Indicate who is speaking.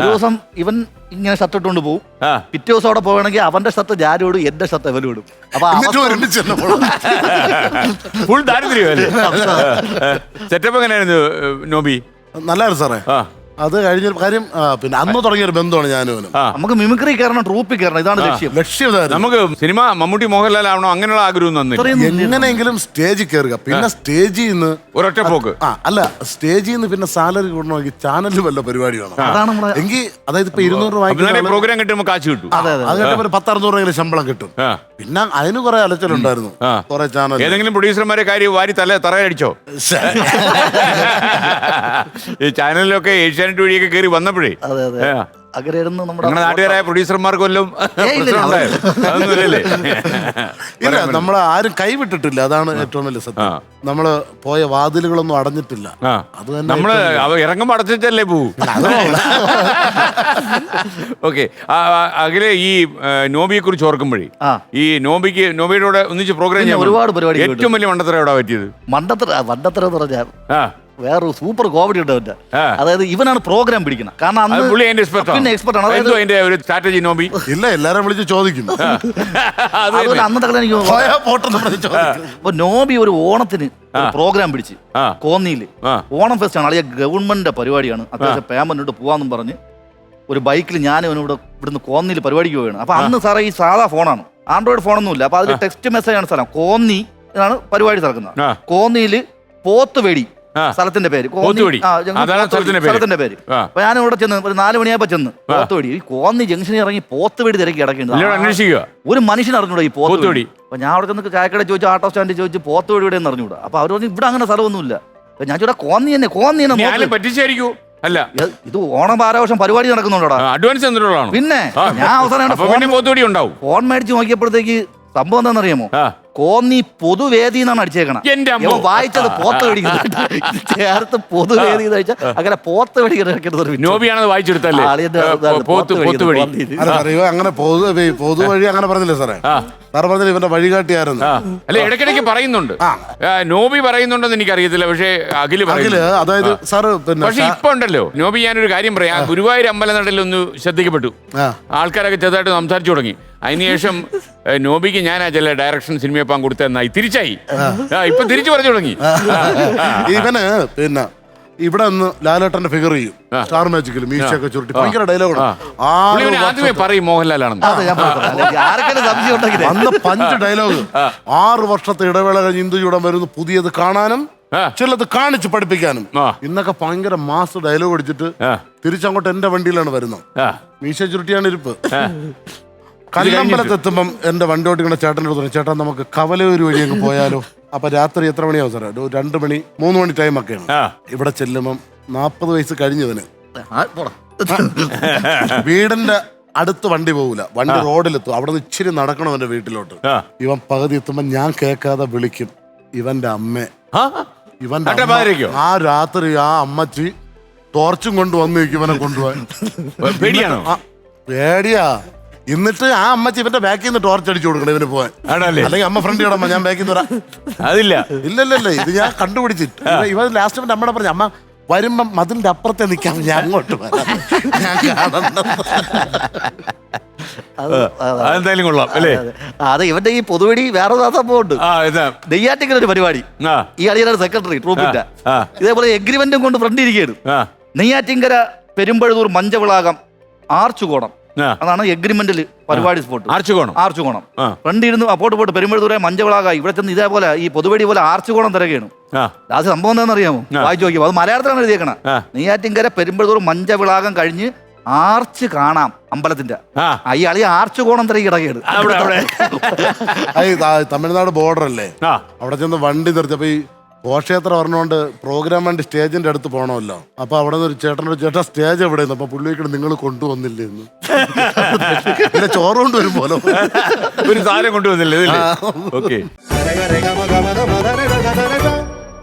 Speaker 1: ഒരു ദിവസം ഇവൻ ഇങ്ങനെ ഷർട്ട് ഇട്ടുകൊണ്ട് പോകും. പിറ്റേ ദിവസം അവിടെ പോകണമെങ്കിൽ അവന്റെ ഷർട്ട് ഞാനോടും എന്റെ ഷർട്ട് അവനോടും. അപ്പൊ
Speaker 2: ഫുൾ ദാരിദ്ര്യമല്ലേ? സെറ്റപ്പ് എങ്ങനെയായിരുന്നു നോബി?
Speaker 3: നല്ലായിരുന്നു സാറേ. അത് കഴിഞ്ഞ കാര്യം പിന്നെ അന്ന് തുടങ്ങിയൊരു ബന്ധമാണ് ഞാനും.
Speaker 1: നമുക്ക് മിമിക്രി കയറണം, ട്രൂപ്പിൽ കയറണം, ഇതാണ് ലക്ഷ്യം.
Speaker 2: നമുക്ക് സിനിമ മമ്മൂട്ടി മോഹൻലാൽ ആവണോ അങ്ങനെയുള്ള ആഗ്രഹം
Speaker 3: എങ്ങനെയെങ്കിലും സ്റ്റേജിൽ കയറുക, പിന്നെ സ്റ്റേജിൽ നിന്ന്
Speaker 2: ഒരൊറ്റ പോക്ക്.
Speaker 3: അല്ല, സ്റ്റേജിൽ നിന്ന് പിന്നെ സാലറി കൂടണമെങ്കിൽ ചാനലിൽ വല്ല പരിപാടി വേണം. എങ്കിൽ അതായത് ഇപ്പൊ 200
Speaker 2: പ്രോഗ്രാം കിട്ടുമ്പോൾ കാശ് കിട്ടും.
Speaker 3: അത് കിട്ടുമ്പോൾ 1000-600 ശമ്പളം കിട്ടും. പിന്നെ അതിന് കുറെ അലച്ചിലുണ്ടായിരുന്നു. കുറെ ചാനൽ
Speaker 2: ഏതെങ്കിലും പ്രൊഡ്യൂസർമാരെ കാര്യം വാരി തറയടിച്ചോ? ഈ ചാനലിലൊക്കെ ഏഷ്യാനെറ്റ് വഴിയൊക്കെ കയറി വന്നപ്പോഴേ നാട്ടുകാരായ പ്രൊഡ്യൂസർമാർക്ക് വല്ലതും
Speaker 3: ഇല്ല, നമ്മൾ ആരും കൈവിട്ടിട്ടില്ല. അതാണ് ഏറ്റവും വലിയ സത്യം. നമ്മള് പോയ വാതിലുകളൊന്നും അടഞ്ഞിട്ടില്ല. അത് തന്നെ
Speaker 2: നമ്മള് ഇറങ്ങുമ്പോ അടച്ചിട്ടല്ലേ പോവും. ഓക്കെ, അഖിലെ ഈ നോബിയെ കുറിച്ച് ഓർക്കുമ്പോഴേ ഈ നോബിയുടെ കൂടെ ഒന്നിച്ച് പ്രോഗ്രാം ചെയ്യാൻ
Speaker 1: ഒരുപാട് പരിപാടി.
Speaker 2: ഏറ്റവും വലിയ മണ്ടത്തരം എവിടെ പറ്റിയത്?
Speaker 1: മണ്ടത്തരം എന്ന് പറഞ്ഞാൽ വേറൊരു സൂപ്പർ കോമഡി ഉണ്ട് അവന്റെ. അതായത് ഇവനാണ് പ്രോഗ്രാം പിടിക്കണം. കാരണം
Speaker 2: പിന്നെ എക്സ്പെർട്ട് ആണ്. സ്ട്രാറ്റജി നോബി
Speaker 3: ഇല്ല, എല്ലാരും വിളിച്ച് ചോദിക്കും.
Speaker 1: അന്നത്തെ നോബി ഒരു ഓണത്തിന് പ്രോഗ്രാം പിടിച്ച് കോന്നിയില് ഓണം ഫെസ്റ്റ് ആണ്. അളിയ ഗവൺമെന്റിന്റെ പരിപാടിയാണ്, അത്യാവശ്യം പേയ്മെന്റ് പോവാന്നും പറഞ്ഞ് ഒരു ബൈക്കിൽ ഞാൻ ഇവിടുന്ന് കോന്നിയിൽ പരിപാടിക്ക് പോവുകയാണ്. അപ്പൊ അന്ന് സാറേ ഈ സാധാ ഫോണാണ്, ആൻഡ്രോയിഡ് ഫോണൊന്നുമില്ല. അപ്പൊ അതിൽ ടെക്സ്റ്റ് മെസ്സേജ് ആണ് സ്ഥലം കോന്നി ആണ് പരിപാടി നടക്കുന്നത്. കോന്നിയില് പോത്തുവേടി സ്ഥലത്തിന്റെ പേര്, സ്ഥലത്തിന്റെ പേര്. അപ്പൊ ഞാൻ ഇവിടെ ചെന്ന് ഒരു 4 മണിയായപ്പോ ചെന്ന് പോത്തുവേടി ഈ കോന്നി ജംഗ്ഷനിൽ ഇറങ്ങി പോത്തുവേടി തിരക്കി കിടക്കുന്നുണ്ട്. ഒരു മനുഷ്യൻ അറിഞ്ഞൂടാ ഈ പോത്തുവേടി. അപ്പൊ ഞാൻ അവിടെ ചെന്ന് ചായക്കട ചോദിച്ചു, ആട്ടോ സ്റ്റാൻഡിൽ ചോദിച്ചു പോത്തുവേടി ഇവിടെ എന്ന് അറിഞ്ഞൂടാ. അപ്പൊ അവർ പറഞ്ഞു ഇവിടെ അങ്ങനെ സ്ഥലമൊന്നുമില്ല. അപ്പൊ ഞാൻ ചോദിച്ചാ കോന്നി തന്നെ
Speaker 2: പറ്റിച്ചായിരിക്കും. അല്ല,
Speaker 1: ഇത് ഓണം ആഘോഷം പരിപാടി നടക്കുന്നുണ്ടോ?
Speaker 2: അഡ്വാൻസ് തന്നിട്ടുള്ളതാണ്.
Speaker 1: പിന്നെ ഞാൻ അവസാനം ഫോൺ മേടിച്ച് നോക്കിയപ്പോഴത്തേക്ക് സംഭവം എന്താണെന്നറിയാമോ? കോന്നി പൊതുവേദി എന്നാണ് അടിച്ചേക്കണം. വായിച്ചത് പോത്ത് ചേർത്ത് പൊതുവേദി അങ്ങനെ പോത്ത്
Speaker 2: നോബിയാണത് വായിച്ചെടുത്തല്ലേ?
Speaker 3: അങ്ങനെ പൊതുവഴി അങ്ങനെ പറഞ്ഞില്ലേ സാറേ? സാർ പറഞ്ഞില്ല ഇവന്റെ വഴികാട്ടിയായിരുന്നു.
Speaker 2: അല്ല, ഇടയ്ക്കിടയ്ക്ക് പറയുന്നുണ്ട്, നോബി പറയുന്നുണ്ടെന്ന് എനിക്കറിയത്തില്ല. പക്ഷേ അഖില്
Speaker 3: അതായത് സാറ് പിന്നെ
Speaker 2: പക്ഷെ ഇപ്പൊ ഉണ്ടല്ലോ നോബി, ഞാനൊരു കാര്യം പറയാം. ഗുരുവായൂർ അമ്പലനടയിൽ ഒന്ന് ശ്രദ്ധിക്കപ്പെട്ടു. ആൾക്കാരൊക്കെ ചെറുതായിട്ട് സംസാരിച്ചു തുടങ്ങി. അതിനുശേഷം നോബിക്ക് ഞാനാ ചില ഡയറക്ഷൻ സിനിമയപ്പാൻ കൊടുത്തെന്നായി തിരിച്ചായി. ഇപ്പൊ തിരിച്ചു പറഞ്ഞു തുടങ്ങി.
Speaker 3: ഇവന് പിന്നെ ഇവിടെ നിന്ന് ലാലേട്ടന്റെ ഫിഗർ ചെയ്യും സ്റ്റാർ മാജിക്കിൽ മീശയൊക്കെ ചുരുട്ടി ഭയങ്കര ഡയലോഗാണ്.
Speaker 2: ആദ്യമേ പറയും മോഹൻലാലാണെന്ന്.
Speaker 3: അന്ന് 5 ഡയലോഗ്. 6 വർഷത്തെ ഇടവേള കഴിഞ്ഞ് ഇന്ദുചൂടൻ വരുന്നു, പുതിയത് കാണാനും ചിലത് കാണിച്ച് പഠിപ്പിക്കാനും. ഇന്നൊക്കെ ഭയങ്കര മാസ് ഡയലോഗ് അടിച്ചിട്ട് തിരിച്ചങ്ങോട്ട് എന്റെ വണ്ടിയിലാണ് വരുന്നത്. മീശ ചുരുട്ടിയാണ് ഇരിപ്പ്. കല്ലമ്പലത്തെത്തുമ്പം എന്റെ വണ്ടി ഓട്ടിക്കുന്ന ചേട്ടൻ്റെ അടുത്ത് പറഞ്ഞു, ചേട്ടാ നമുക്ക് കവലൂർ വഴി അങ്ങ് പോയാലോ? അപ്പൊ രാത്രി എത്ര മണിയാവും സാറേ? 2 മണി 3 മണി ടൈമൊക്കെയാണ്. ഇവിടെ ചെല്ലുമ്പം 40 വയസ്സ് കഴിഞ്ഞവന് വീടിന്റെ അടുത്ത് വണ്ടി പോകൂല, വണ്ടി റോഡിലെത്തും. അവിടെ നിന്ന് ഇച്ചിരി നടക്കണം എന്റെ വീട്ടിലോട്ട്. ഇവൻ പകുതി എത്തുമ്പോ ഞാൻ കേൾക്കാതെ വിളിക്കും ഇവന്റെ അമ്മേ. ആ രാത്രി ആ അമ്മച്ചി ടോർച്ചും കൊണ്ട് വന്നിരിക്കും ഇവനെ കൊണ്ടുപോകാൻ. പേടിയാ. എന്നിട്ട് ആ അമ്മച്ചി ഇവന്റെ ബാക്കിൽ നിന്ന് ടോർച്ച് അടിച്ചു കൊടുക്കണം ഇവന് പോവാൻ. അല്ലെങ്കിൽ അമ്മ ഫ്രണ്ട് ഇടമ്മ ഞാൻ ബാക്കിൽ നിന്ന് വരാം.
Speaker 2: അതില്ല,
Speaker 3: ഇല്ലല്ലല്ല, ഇത് ഞാൻ കണ്ടുപിടിച്ചിട്ട് ഇവൻ ലാസ്റ്റ് ഇവന്റെ അമ്മയുടെ പറഞ്ഞു, അമ്മ വരുമ്പം മതിലിന്റെ അപ്പുറത്തെ നിൽക്കാം, ഞാൻ അങ്ങോട്ട് വരാം, ഞാൻ കാണണം.
Speaker 2: അതെന്തായാലും കൊള്ളാം അല്ലേ?
Speaker 1: അതെ, ഇവന്റെ ഈ പൊതുവഴി വേറെ സംഭവം ഉണ്ട്. നെയ്യാറ്റിക്കര ഒരു പരിപാടി, ഈ അളിയുടെ സെക്രട്ടറി ട്രൂപ്പിന്റെ ഇതേപോലെ എഗ്രിമെന്റും കൊണ്ട് ഫ്രണ്ട് ഇരിക്കുകയാണ്. നെയ്യാറ്റിങ്കര പെരുമ്പഴുതൂർ മഞ്ചവിളാകം ആർച്ചുകോണം, അതാണ് എഗ്രിമെന്റിൽ പരിപാടി സ്പോട്ട്. ആർച്ചുകോണം ഫ്രണ്ട് ഇരുന്ന് അപ്പോട്ട് പോട്ട് പെരുമ്പഴുതൂരെ മഞ്ചവിളാക. ഇവിടെ ചെന്ന് ഇതേപോലെ ഈ പൊതുവഴി പോലെ ആർച്ചുകോണം തിരകയാണ്. ലാസ്റ്റ് സംഭവം എന്താണെന്ന് അറിയാമോ? വായിച്ചു നോക്കിയപ്പോ അത് മലയാളത്തിലാണ് എഴുതിയേക്കണം. നെയ്യാറ്റിങ്കര പെരുമ്പഴുതൂർ മഞ്ചവിളാകം കഴിഞ്ഞ് ആർച്ച് കാണാം അമ്പലത്തിന്റെ. ഈ അളി ആർച്ചുകോണം തിരക്കി കിടക്കുകയാണ്.
Speaker 3: തമിഴ്നാട് ബോർഡർ അല്ലേ? അവിടെ ചെന്ന് വണ്ടി നിർത്തിയപ്പോ ഈ ഘോഷയാത്ര പറഞ്ഞുകൊണ്ട് പ്രോഗ്രാം വേണ്ടി സ്റ്റേജിന്റെ അടുത്ത് പോകണമല്ലോ. അപ്പൊ അവിടെ നിന്ന് ഒരു ചേട്ടനോട്, ചേട്ടാ സ്റ്റേജ് എവിടെ? അപ്പൊ പുള്ളിക്ക് നിങ്ങൾ കൊണ്ടുവന്നില്ലേ എന്ന്. പിന്നെ ചോറ് കൊണ്ടുവരും പോലെ
Speaker 2: ഒരു സാധനം കൊണ്ടുവന്നില്ലേ? ഓക്കെ.